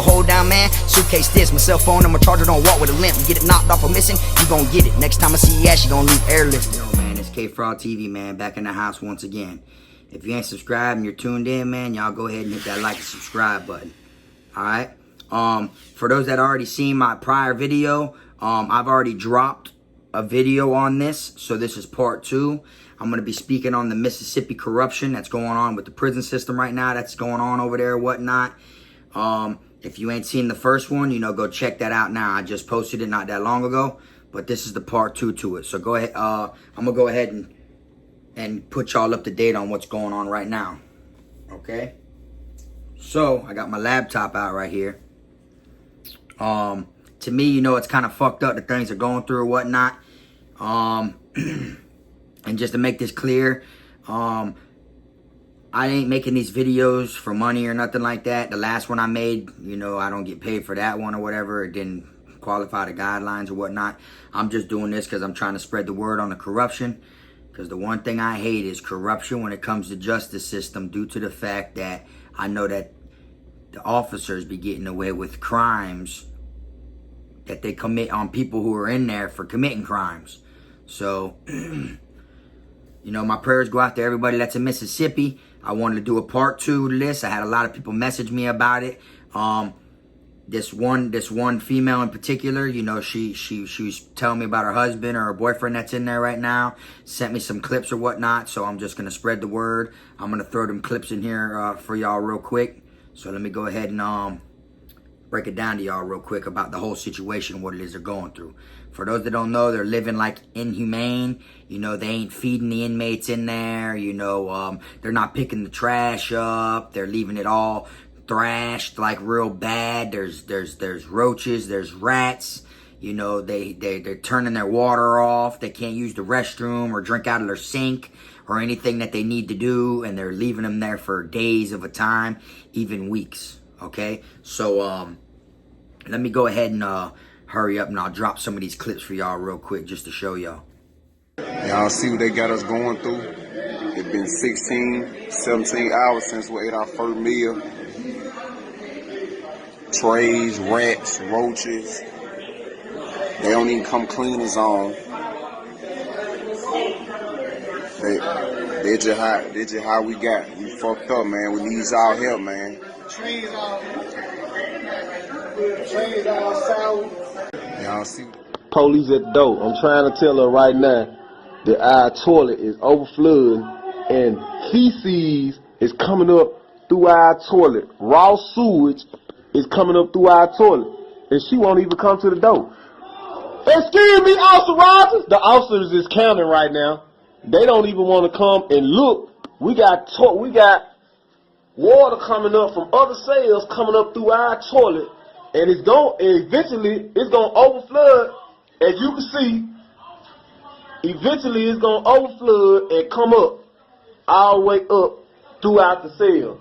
Hold down, man. Suitcase this, my cell phone and my charger don't walk with a limp. You get it knocked off or missing, you gon' get it. Next time I see your ass, you gon' leave airlifted. Yo, man, it's KFROG TV, man, back in the house once again. If you ain't subscribed and you're tuned in, man, y'all go ahead and hit that like and subscribe button. Alright? For those that already seen my prior video, I've already dropped a video on this, so this is part 2. I'm going to be speaking on the Mississippi corruption that's going on with the prison system right now, that's going on over there and whatnot. If you ain't seen the first one, you know, go check that out now. I just posted it not that long ago, but this is the part 2 to it. So go ahead, I'm going to go ahead and put y'all up to date on what's going on right now. Okay? So, I got my laptop out right here. To me, you know, it's kind of fucked up, the things are going through or whatnot. And just to make this clear, I ain't making these videos for money or nothing like that. The last one I made, you know, I don't get paid for that one or whatever. It didn't qualify the guidelines or whatnot. I'm just doing this because I'm trying to spread the word on the corruption. Because the one thing I hate is corruption when it comes to justice system, due to the fact that I know that the officers be getting away with crimes that they commit on people who are in there for committing crimes. So, you know, my prayers go out to everybody that's in Mississippi. I wanted to do a part 2 to this. I had a lot of people message me about it. This one female in particular, you know, she was telling me about her husband or her boyfriend that's in there right now. Sent me some clips or whatnot. So I'm just gonna spread the word. I'm gonna throw them clips in here for y'all real quick. So let me go ahead and break it down to y'all real quick about the whole situation, what it is they're going through. For those that don't know, they're living like inhumane. You know, they ain't feeding the inmates in there. You know, they're not picking the trash up. They're leaving it all thrashed like real bad. There's roaches, there's rats. You know, they're turning their water off. They can't use the restroom or drink out of their sink or anything that they need to do, and they're leaving them there for days of a time, even weeks. Okay, so let me go ahead and hurry up, and I'll drop some of these clips for y'all real quick just to show y'all. Y'all see what they got us going through? It's been 16, 17 hours since we ate our first meal. Trays, rats, roaches. They don't even come clean us on. They just how we got. We fucked up, man. We need y'all help, man. Trees all sour. Y'all see? Police at the door. I'm trying to tell her right now that our toilet is overflowing and feces is coming up through our toilet. Raw sewage is coming up through our toilet. And she won't even come to the door. Excuse me, Officer Rogers. The officers is counting right now. They don't even want to come and look. We got water coming up from other cells coming up through our toilet, and eventually it's gonna overflood. As you can see, eventually it's gonna overflood and come up all the way up throughout the cell.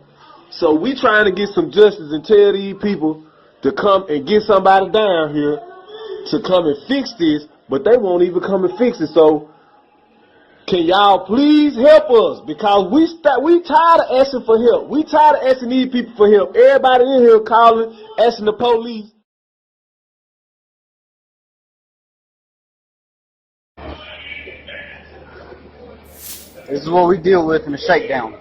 So we trying to get some justice and tell these people to come and get somebody down here to come and fix this, but they won't even come and fix it. So can y'all please help us? Because we tired of asking for help. We tired of asking these people for help. Everybody in here calling, asking the police. This is what we deal with in a shakedown.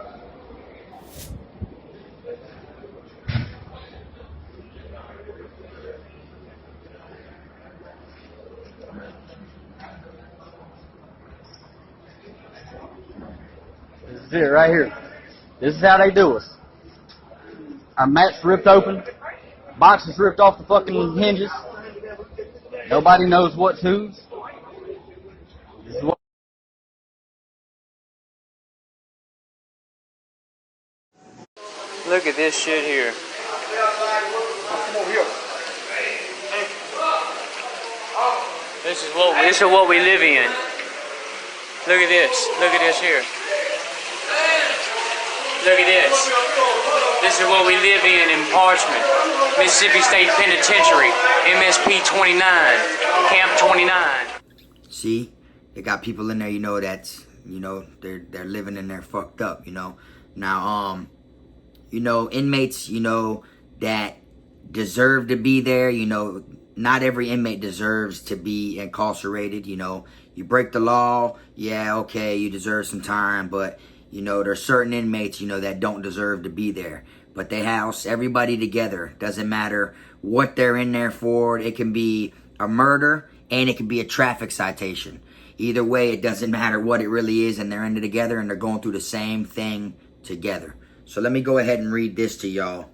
This is it right here. This is how they do us. Our mats ripped open, boxes ripped off the fucking hinges. Nobody knows what's whose. This is what. Look at this shit here. This is what we live in. Look at this. Look at this here. Look at this. This is what we live in Parchment, Mississippi State Penitentiary, MSP 29, Camp 29. See, they got people in there, you know, that's, you know, they're living in there fucked up, you know. Now, you know, inmates, you know, that deserve to be there. You know, not every inmate deserves to be incarcerated. You know, you break the law, yeah, okay, you deserve some time, but you know, there's certain inmates, you know, that don't deserve to be there. But they house everybody together. Doesn't matter what they're in there for. It can be a murder and it can be a traffic citation. Either way, it doesn't matter what it really is, and they're in it together and they're going through the same thing together. So let me go ahead and read this to y'all.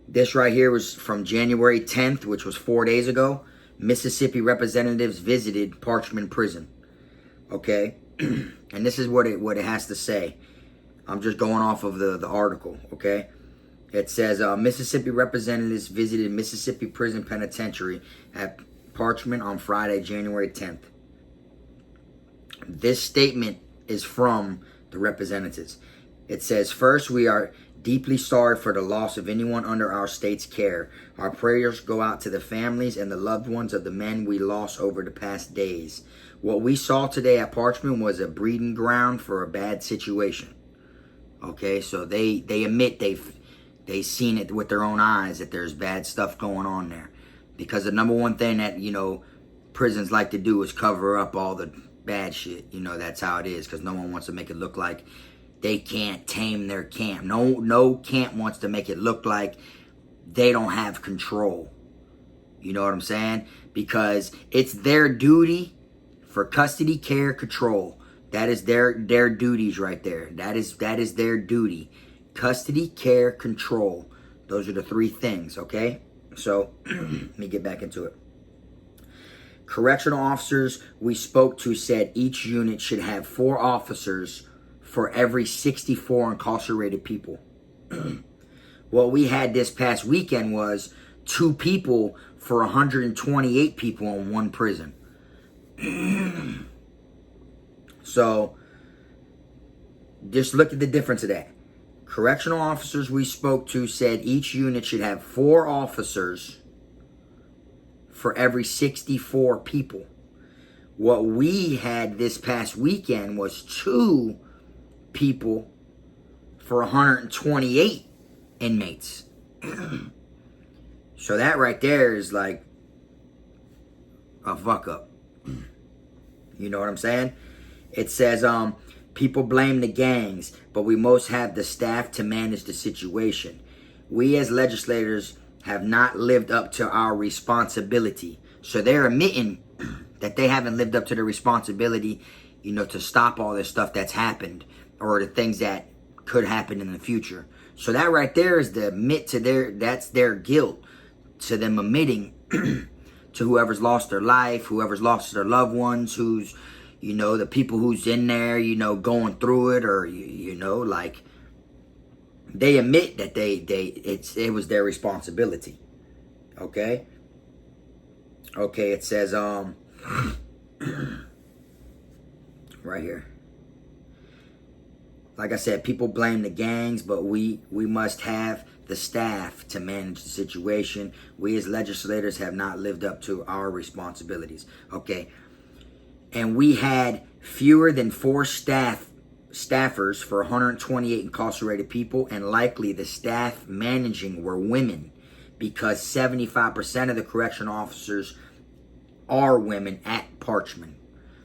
This right here was from January 10th, which was 4 days ago. Mississippi representatives visited Parchman Prison. Okay, and this is what it has to say. I'm just going off of the article. Okay, it says Mississippi representatives visited Mississippi Prison Penitentiary at Parchman on Friday, January 10th. This statement is from the representatives. It says, first, we are deeply sorry for the loss of anyone under our state's care. Our prayers go out to the families and the loved ones of the men we lost over the past days. What we saw today at Parchman was a breeding ground for a bad situation. Okay, so they admit they've seen it with their own eyes that there's bad stuff going on there. Because the number one thing that, you know, prisons like to do is cover up all the bad shit. You know, that's how it is, because no one wants to make it look like they can't tame their camp. No camp wants to make it look like they don't have control. You know what I'm saying? Because it's their duty for custody, care, control. That is their duties right there. That is their duty. Custody, care, control. Those are the three things, okay? So, let me get back into it. Correctional officers we spoke to said each unit should have 4 officers for every 64 incarcerated people. What we had this past weekend was 2 people for 128 people in one prison. So, just look at the difference of that. Correctional officers we spoke to said each unit should have 4 officers for every 64 people. What we had this past weekend was 2 people for 128 inmates. So that right there is like a fuck up. You know what I'm saying? It says, people blame the gangs, but we most have the staff to manage the situation. We as legislators have not lived up to our responsibility. So they're admitting that they haven't lived up to the responsibility, you know, to stop all this stuff that's happened, or the things that could happen in the future. So that right there is the admit to that's their guilt, to them admitting to whoever's lost their life, whoever's lost their loved ones, who's, you know, the people who's in there, you know, going through it, or, you know, like, they admit that it was their responsibility. Okay? Okay, it says, right here. Like I said, people blame the gangs, but we must have the staff to manage the situation. We as legislators have not lived up to our responsibilities. Okay. And we had fewer than 4 staffers for 128 incarcerated people, and likely the staff managing were women, because 75% of the correctional officers are women at Parchman.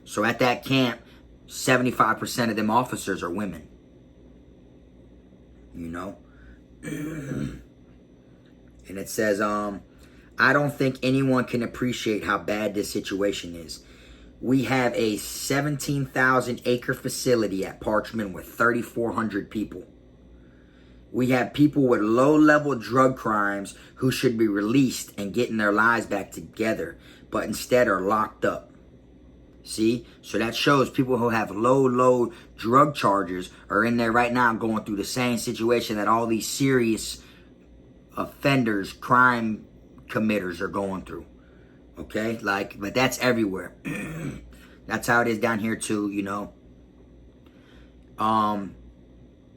So at that camp, 75% of them officers are women. You know? And it says, I don't think anyone can appreciate how bad this situation is. We have a 17,000 acre facility at Parchman with 3,400 people. We have people with low-level drug crimes who should be released and getting their lives back together, but instead are locked up. See? So that shows people who have low drug charges are in there right now going through the same situation that all these serious offenders, crime committers are going through. Okay? Like, but that's everywhere. That's how it is down here too, you know.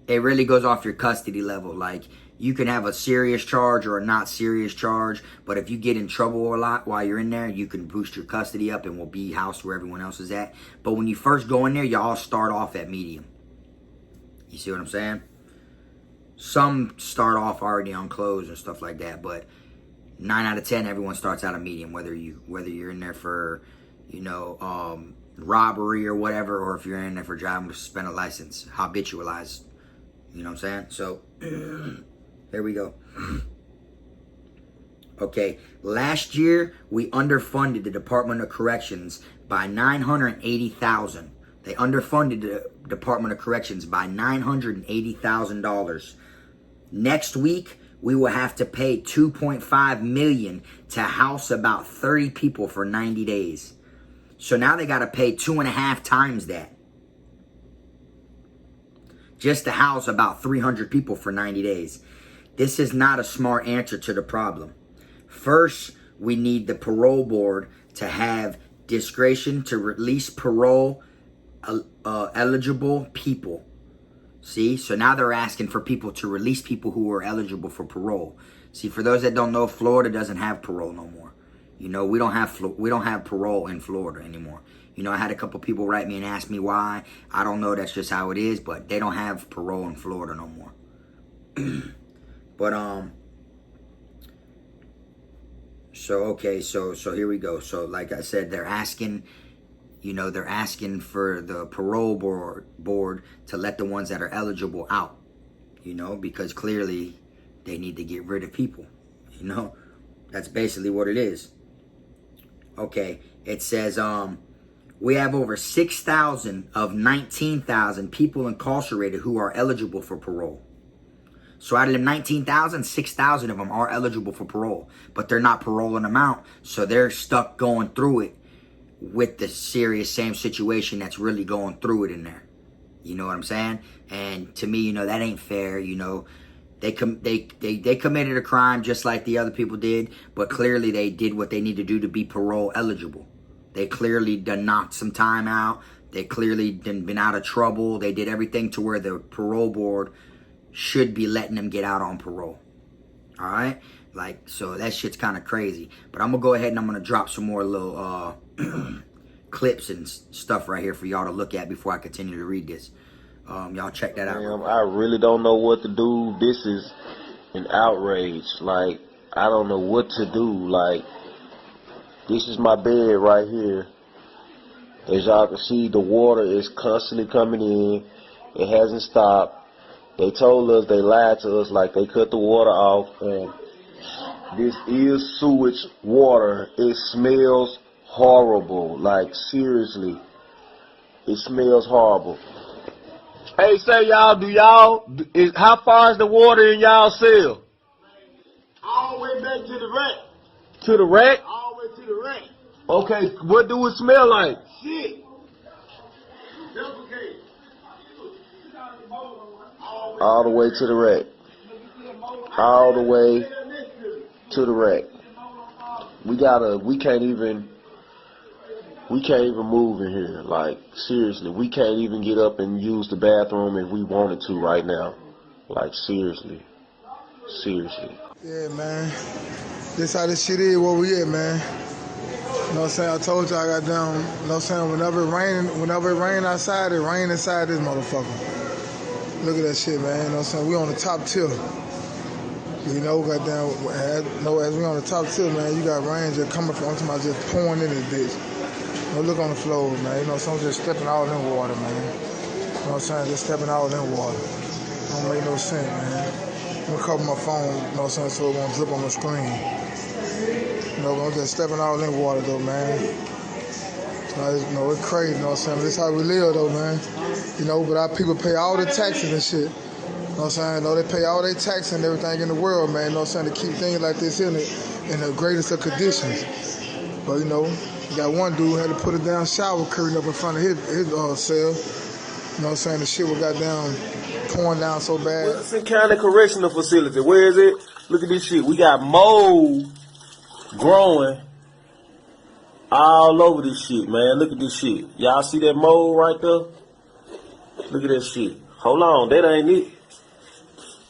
It really goes off your custody level. Like, you can have a serious charge or a not serious charge, but if you get in trouble a lot while you're in there, you can boost your custody up and will be housed where everyone else is at. But when you first go in there, y'all start off at medium. You see what I'm saying? Some start off already on clothes and stuff like that, but 9 out of 10, everyone starts out a medium, whether you're in there for, robbery or whatever, or if you're in there for driving with suspended license, habitualized. You know what I'm saying? So, here we go. Okay, last year we underfunded the Department of Corrections by $980,000. They underfunded the Department of Corrections by $980,000. Next week we will have to pay $2.5 million to house about 30 people for 90 days. So now they got to pay 2.5 times that, just to house about 300 people for 90 days. This is not a smart answer to the problem. First, we need the parole board to have discretion to release parole eligible people. See, so now they're asking for people to release people who are eligible for parole. See, for those that don't know, Florida doesn't have parole no more. We don't have parole in Florida anymore. I had a couple people write me and ask me why. I don't know. That's just how it is. But they don't have parole in Florida no more. But So here we go. So like I said, they're asking for the parole board to let the ones that are eligible out. Because clearly they need to get rid of people. That's basically what it is. Okay, it says we have over 6,000 of 19,000 people incarcerated who are eligible for parole. So out of them 19,000, 6,000 of them are eligible for parole, but they're not paroling them out, so they're stuck going through it with the serious same situation that's really going through it in there. You know what I'm saying? And to me, that ain't fair. They committed a crime just like the other people did, but clearly they did what they need to do to be parole eligible. They clearly done knocked some time out. They clearly done been out of trouble. They did everything to where the parole board should be letting them get out on parole. All right? So that shit's kind of crazy. But I'm going to go ahead and I'm going to drop some more little clips and stuff right here for y'all to look at before I continue to read this. Y'all check that out. I really don't know what to do. This is an outrage. I don't know what to do. This is my bed right here. As y'all can see, the water is constantly coming in. It hasn't stopped. They told us, they lied to us, they cut the water off, and this is sewage water. It smells horrible. Seriously, it smells horrible. Hey, say y'all, how far is the water in y'all cell? All the way back to the rack. To the rack? All the way to the rack. Okay, what do it smell like? Shit. All the way to the rack. All the way to the rack. We can't even move in here. Seriously, we can't even get up and use the bathroom if we wanted to right now. Seriously. Yeah, man. This how this shit is, where we at, man. You know what I'm saying? I told you I got down. You know what I'm saying? Whenever it rain outside, it rain inside this motherfucker. Look at that shit, man. You know what I'm saying? We on the top tier. Goddamn, as we on the top tier, man, you got rain just coming from, I'm talking about just pouring in this bitch. Look on the floor, man. So I'm just stepping out in water, man. You know what I'm saying? Just stepping out in water. Don't make no sense, man. I'm gonna cover my phone, you know what I'm saying, so it won't drip on the screen. I'm just stepping out in water, though, man. It's crazy, you know what I'm saying? This is how we live, though, man. But our people pay all the taxes and shit. You know what I'm saying? They pay all their taxes and everything in the world, man. You know what I'm saying? To keep things like this in the greatest of conditions. But, you got one dude had to put a damn shower curtain up in front of his cell. You know what I'm saying? The shit was goddamn pouring down so bad. Wilson County Correctional Facility. Where is it? Look at this shit. We got mold growing all over this shit, man. Look at this shit. Y'all see that mold right there? Look at that shit. Hold on. That ain't it.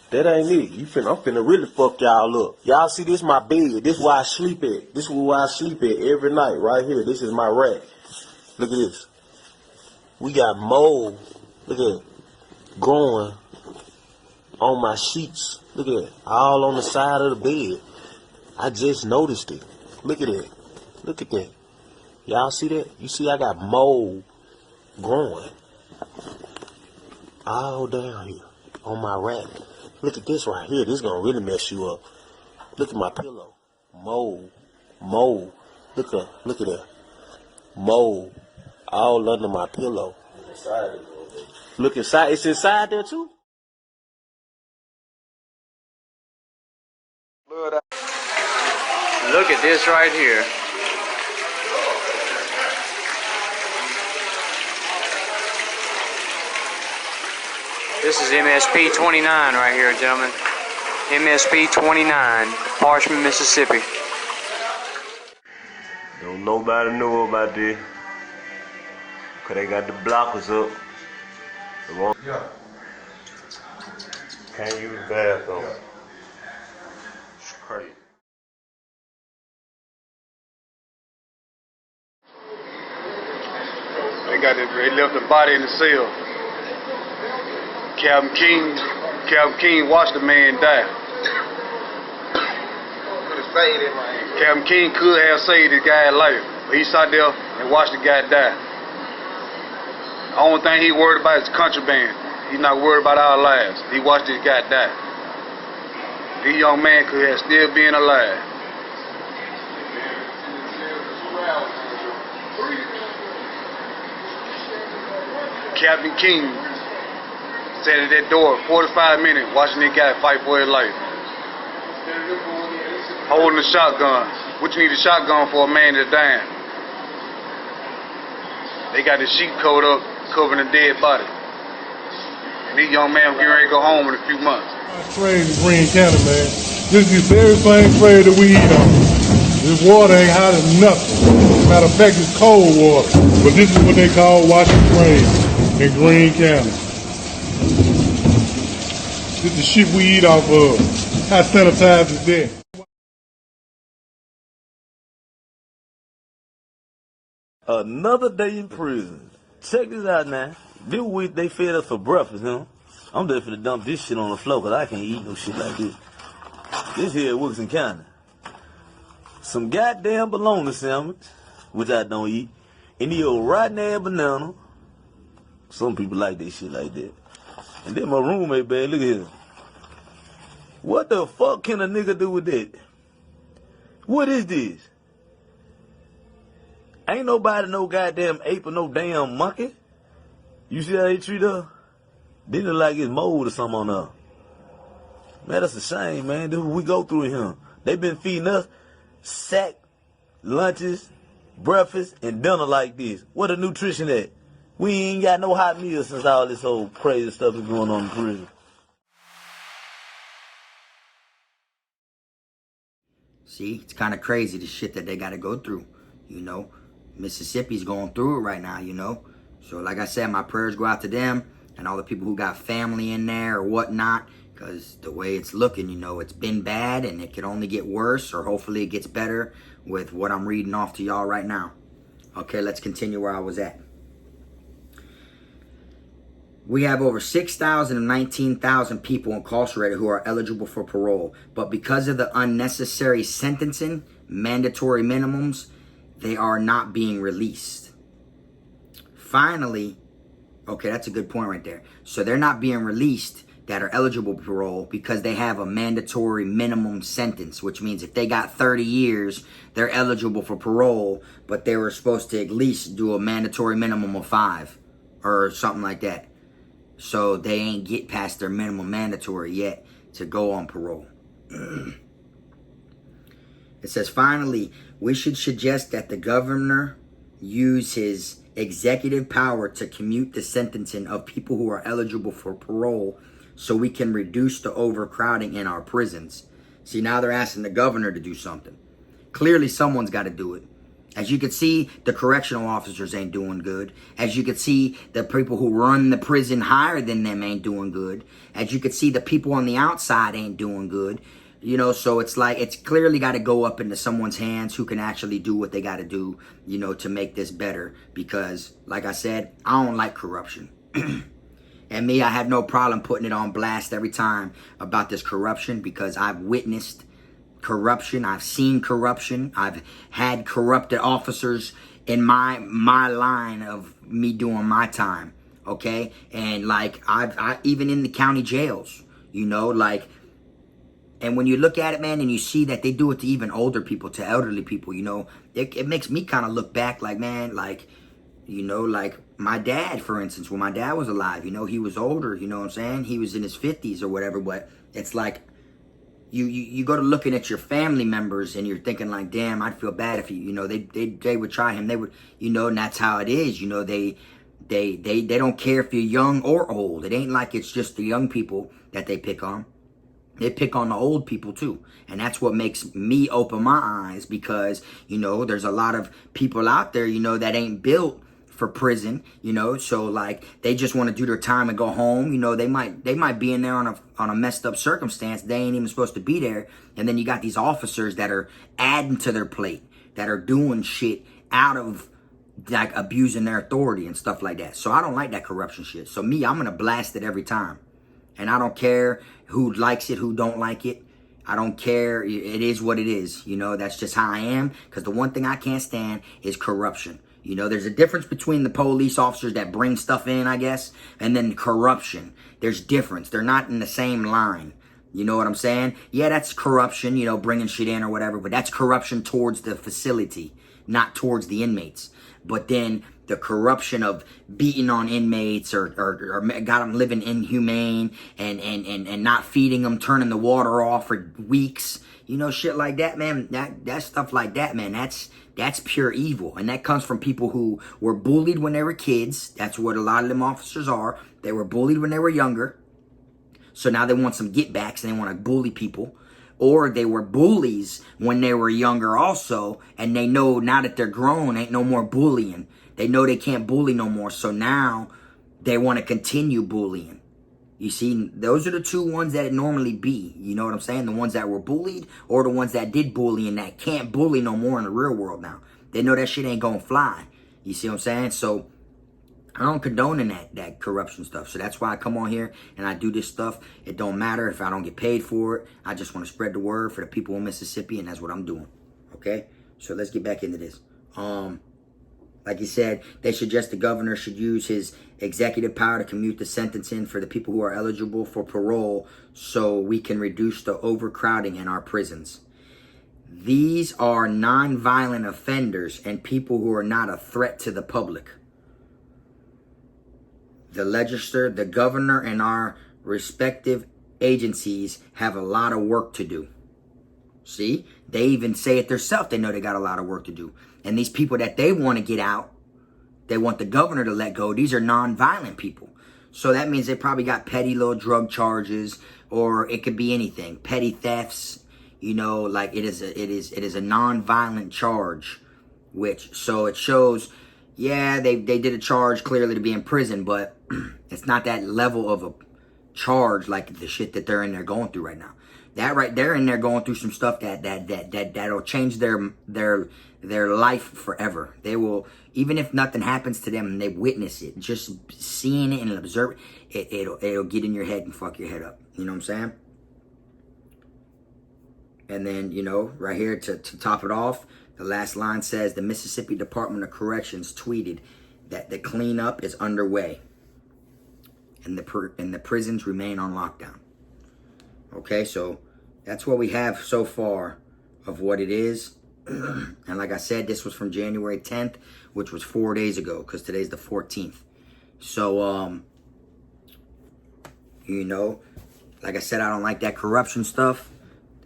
I'm finna really fuck y'all up. Y'all see this my bed. This is where I sleep at. This is where I sleep at every night right here. This is my rack. Look at this. We got mold. Look at it. Growing on my sheets. Look at that. All on the side of the bed. I just noticed it. Look at that. Look at that. Y'all see that? You see I got mold growing all down here on my rack. Look at this right here. This is going to really mess you up. Look at my pillow. Mold. Mold. Look at that. Mold. All under my pillow. Look inside. It's inside there too? Look at this right here. This is MSP 29 right here, gentlemen. MSP 29, Parchment, Mississippi. Don't nobody know about this. Cause they got the blockers up. Yeah. Can't use the bathroom. It's crazy. They left the body in the cell. Captain King watched the man die. Captain King could have saved the guy's life, but he sat there and watched the guy die. The only thing he worried about is contraband. He's not worried about our lives. He watched this guy die. This young man could have still been alive. Captain King sat at that door 45 minutes watching this guy fight for his life. Holding a shotgun. What you need a shotgun for a man that's dying? They got the sheet covered up, covering a dead body. And this young man getting ready to go home in a few months. Sprayed in Green County, man. This is the very same spray that we eat on. This water ain't hot as nothing. Matter of fact, it's cold water. But this is what they call washing spraying in Green County. This is the shit we eat off of. How sanitized is that? Another day in prison. Check this out now. This week they fed us for breakfast, you know. I'm just finna dump this shit on the floor because I can't eat no shit like this. This here at Wilson County. Some goddamn bologna sandwich, which I don't eat, and the old rotten ass banana. Some people like this shit like that. And then my roommate, man, look at here. What the fuck can a nigga do with that? What is this? Ain't nobody no goddamn ape or no damn monkey. You see how they treat her? They look like it's mold or something on her. Man, that's a shame, man. This is what we go through here. They been feeding us sack lunches, breakfast, and dinner like this. What a nutrition at? We ain't got no hot meals since all this old crazy stuff is going on in prison. See, it's kind of crazy the shit that they got to go through, you know. Mississippi's going through it right now, you know. So like I said, my prayers go out to them and all the people who got family in there or whatnot, because the way it's looking, you know, it's been bad and it could only get worse, or hopefully it gets better with what I'm reading off to y'all right now. Okay, let's continue where I was at. We have over 6,000 and 19,000 people incarcerated who are eligible for parole, but because of the unnecessary sentencing, mandatory minimums, they are not being released. Finally, okay, that's a good point right there. So they're not being released that are eligible for parole because they have a mandatory minimum sentence, which means if they got 30 years, they're eligible for parole, but they were supposed to at least do a mandatory minimum of 5 or something like that. So they ain't get past their minimum mandatory yet to go on parole. It says, finally, we should suggest that the governor use his executive power to commute the sentencing of people who are eligible for parole so we can reduce the overcrowding in our prisons. See, now they're asking the governor to do something. Clearly, someone's got to do it. As you can see, the correctional officers ain't doing good. As you can see, the people who run the prison higher than them ain't doing good. As you can see, the people on the outside ain't doing good. You know, so it's like, it's clearly got to go up into someone's hands who can actually do what they got to do, you know, to make this better. Because, like I said, I don't like corruption. And me, I have no problem putting it on blast every time about this corruption, because I've witnessed corruption. I've seen corruption. I've had corrupted officers in my line of me doing my time. Okay. And like, I even in the county jails, you know, like, and when you look at it, man, and you see that they do it to even older people, to elderly people, you know, it makes me kind of look back like, man, like, you know, like my dad, for instance, when my dad was alive, you know, he was older, you know what I'm saying? He was in his 50s or whatever, but it's like, you go to looking at your family members and you're thinking like, damn, I'd feel bad if you know, they would try him. They would, you know, and that's how it is. You know, they don't care if you're young or old. It ain't like it's just the young people that they pick on. They pick on the old people too. And that's what makes me open my eyes, because, you know, there's a lot of people out there, you know, that ain't built for prison, you know, so like they just want to do their time and go home. You know, they might be in there on a messed up circumstance. They ain't even supposed to be there. And then you got these officers that are adding to their plate, that are doing shit out of like abusing their authority and stuff like that. So I don't like that corruption shit. So me, I'm going to blast it every time. And I don't care who likes it, who don't like it. I don't care. It is what it is. You know, that's just how I am. Because the one thing I can't stand is corruption. You know, there's a difference between the police officers that bring stuff in, I guess, and then corruption. There's difference. They're not in the same line. You know what I'm saying? Yeah, that's corruption, you know, bringing shit in or whatever, but that's corruption towards the facility, not towards the inmates. But then the corruption of beating on inmates or got them living inhumane and not feeding them, turning the water off for weeks, you know, shit like that, man. That stuff like that, man, that's pure evil. And that comes from people who were bullied when they were kids. That's what a lot of them officers are. They were bullied when they were younger. So now they want some get backs and they want to bully people. Or they were bullies when they were younger also. And they know now that they're grown, ain't no more bullying. They know they can't bully no more. So now they want to continue bullying. You see, those are the two ones that it normally be. You know what I'm saying? The ones that were bullied, or the ones that did bully and that can't bully no more in the real world now. They know that shit ain't gonna fly. You see what I'm saying? So I don't condone in that corruption stuff. So that's why I come on here and I do this stuff. It don't matter if I don't get paid for it. I just want to spread the word for the people in Mississippi, and that's what I'm doing. Okay? So let's get back into this. Like he said, they suggest the governor should use his executive power to commute the sentencing for the people who are eligible for parole so we can reduce the overcrowding in our prisons. These are non-violent offenders and people who are not a threat to the public. The legislature, the governor, and our respective agencies have a lot of work to do. See? They even say it themselves. They know they got a lot of work to do. And these people that they want to get out, they want the governor to let go. These are non-violent people. So that means they probably got petty little drug charges, or it could be anything. Petty thefts, you know, like it is a non-violent charge, so it shows, yeah, they did a charge clearly to be in prison, but it's not that level of a charge like the shit that they're in there going through right now. That right, they're in there going through some stuff that'll change their life forever. They will, even if nothing happens to them and they witness it, just seeing it and observe it, it'll get in your head and fuck your head up. You know what I'm saying? And then, you know, right here to top it off, the last line says, the Mississippi Department of Corrections tweeted that the cleanup is underway and the prisons remain on lockdown. Okay, so that's what we have so far of what it is. And like I said, this was from January 10th, which was 4 days ago, because today's the 14th. So, you know, like I said, I don't like that corruption stuff.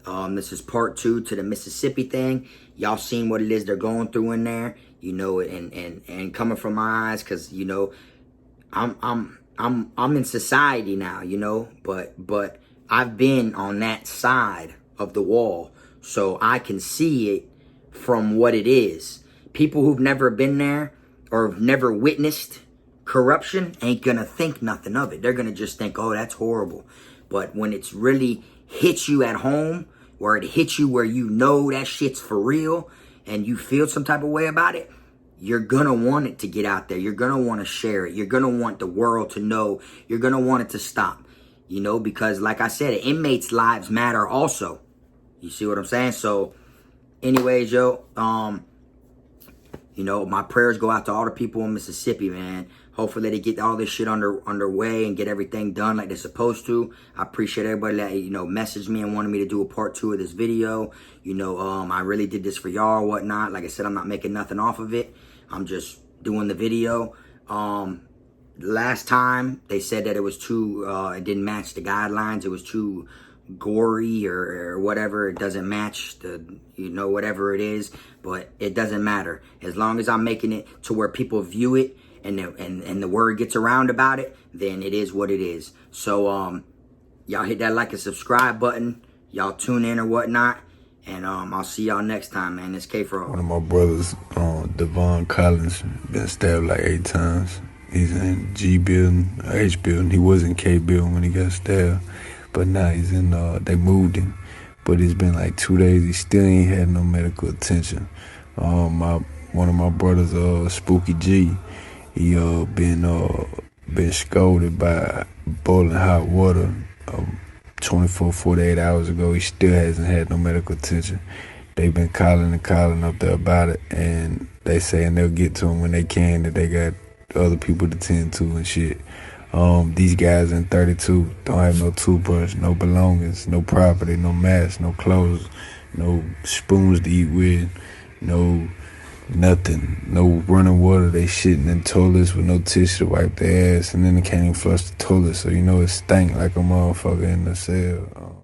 This is part 2 to the Mississippi thing. Y'all seen what it is they're going through in there, you know, and coming from my eyes, because, you know, I'm in society now, you know, but I've been on that side of the wall, so I can see it from what it is. People who've never been there or have never witnessed corruption ain't gonna think nothing of it. They're gonna just think, oh, that's horrible. But when it's really hits you at home, or it hits you where you know that shit's for real and you feel some type of way about it, you're gonna want it to get out there. You're gonna want to share it. You're gonna want the world to know. You're gonna want it to stop, you know, because like I said, inmates' lives matter also. You see what I'm saying? So anyways, yo, you know, my prayers go out to all the people in Mississippi, man. Hopefully they get all this shit underway and get everything done like they're supposed to. I appreciate everybody that, you know, messaged me and wanted me to do a part 2 of this video. You know, I really did this for y'all or whatnot. Like I said, I'm not making nothing off of it. I'm just doing the video. Last time they said that it was too, it didn't match the guidelines. It was too gory or whatever. It doesn't match the, you know, whatever it is. But it doesn't matter. As long as I'm making it to where people view it and the word gets around about it, then it is what it is. So y'all hit that like and subscribe button. Y'all tune in or whatnot. And I'll see y'all next time, man. It's KFROG. One of my brothers, Devon Collins, been stabbed like 8 times. He's in G building, H building. He was in K building when he got stabbed. But now he's in, they moved him. But it's been like 2 days. He still ain't had no medical attention. One of my brothers, Spooky G, he been scolded by boiling hot water 24, 48 hours ago. He still hasn't had no medical attention. They've been calling up there about it, and they saying they'll get to him when they can, that they got other people to tend to and shit. These guys in 32 don't have no toothbrush, no belongings, no property, no mask, no clothes, no spoons to eat with, no nothing, no running water. They shitting in toilets with no tissue to wipe their ass, and then they can't even flush the toilet, so you know it stank like a motherfucker in the cell.